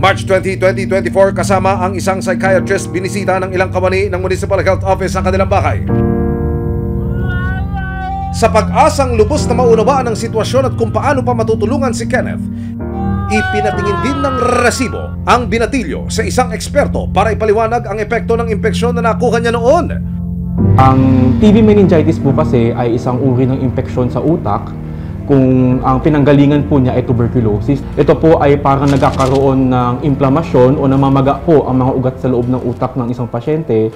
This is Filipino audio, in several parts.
March 20, 2024, kasama ang isang psychiatrist, binisita ng ilang kawani ng Municipal Health Office ang kanilang bahay. Sa pag-asang lubos na maunawaan ang sitwasyon at kung paano pa matutulungan si Kenneth, ipinatingin din ng resibo ang binatilyo sa isang eksperto para ipaliwanag ang epekto ng impeksyon na nakuha niya noon. Ang TB meningitis po kasi ay isang uri ng impeksyon sa utak kung ang pinanggalingan po niya ay tuberculosis. Ito po ay parang nagkakaroon ng inflamasyon o namamaga po ang mga ugat sa loob ng utak ng isang pasyente.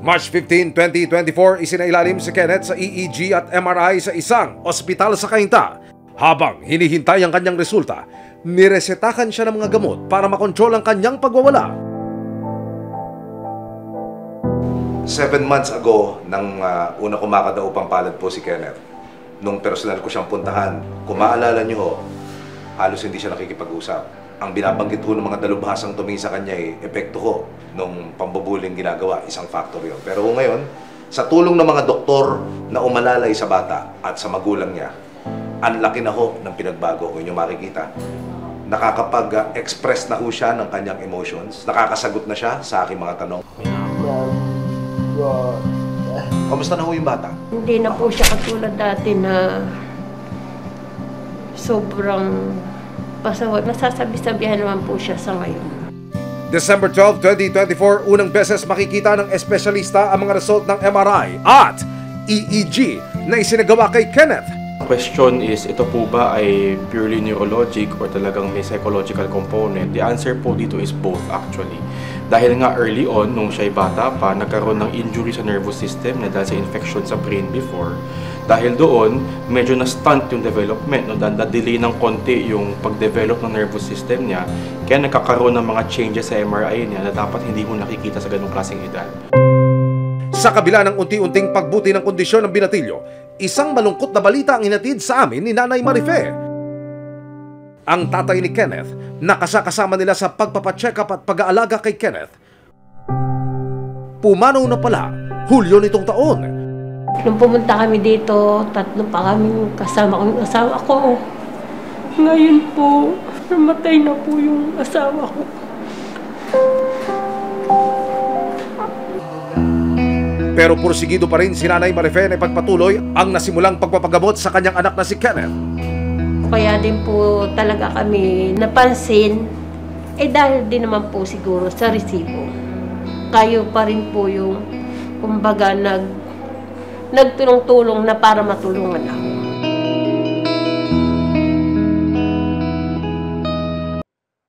March 15, 2024, isinailalim si Kenneth sa EEG at MRI sa isang ospital sa Cainta. Habang hinihintay ang kanyang resulta, niresetahan siya ng mga gamot para makontrol ang kanyang pagwawala. 7 months ago, nang una kumakadaupang palad po si Kenneth, nung personal ko siyang puntahan, kung maalala niyo ho, halos hindi siya nakikipag-usap. Ang binabanggit ho ng mga dalubhasang tumingin sa kanya ay epekto ho nung pambubuling ginagawa, isang factor yun. Pero ngayon, sa tulong ng mga doktor na umalalay sa bata at sa magulang niya, ang laki na ho ng pinagbago. Kung inyo makikita, nakakapag-express na ho siya ng kanyang emotions, nakakasagot na siya sa aking mga tanong. Kamusta na ho yung bata? Hindi na po siya katulad dati na sobrang pasaway. Nasasabi-sabihan naman po siya sa ngayon. December 12, 2024, unang beses makikita ng espesyalista ang mga result ng MRI at EEG na isinagawa kay Kenneth. Question is, ito po ba ay purely neurologic or talagang may psychological component? The answer po dito is both actually. Dahil nga early on, nung siya'y bata pa, nagkaroon ng injury sa nervous system na dahil sa infection sa brain before. Dahil doon, medyo na-stunt yung development, no? Na-delay ng konti yung pag-develop ng nervous system niya, kaya nagkakaroon ng mga changes sa MRI niya na dapat hindi mo nakikita sa ganung klaseng edad. Sa kabila ng unti-unting pagbuti ng kondisyon ng binatilyo, isang malungkot na balita ang inatid sa amin ni Nanay Marife. Ang tatay ni Kenneth, nakasakasama nila sa pagpapacheck up at pag-aalaga kay Kenneth, pumanaw na pala Hulyo nitong taon. Nung pumunta kami dito, 3 pa kami kasama kong asawa ko. Ngayon po, namatay na po yung asawa ko. Pero porsigido pa rin si Nanay Marife na ipagpatuloy ang nasimulang pagpapagamot sa kanyang anak na si Kenneth. Kaya din po talaga kami napansin, dahil din naman po siguro sa resibo. Kayo pa rin po yung, kumbaga, nagtulong-tulong na para matulungan ako.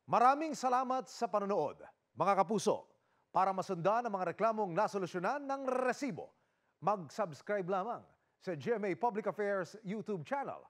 Maraming salamat sa panonood, mga kapuso. Para masundan ang mga reklamong nasolusyonan ng resibo, mag-subscribe lamang sa GMA Public Affairs YouTube channel.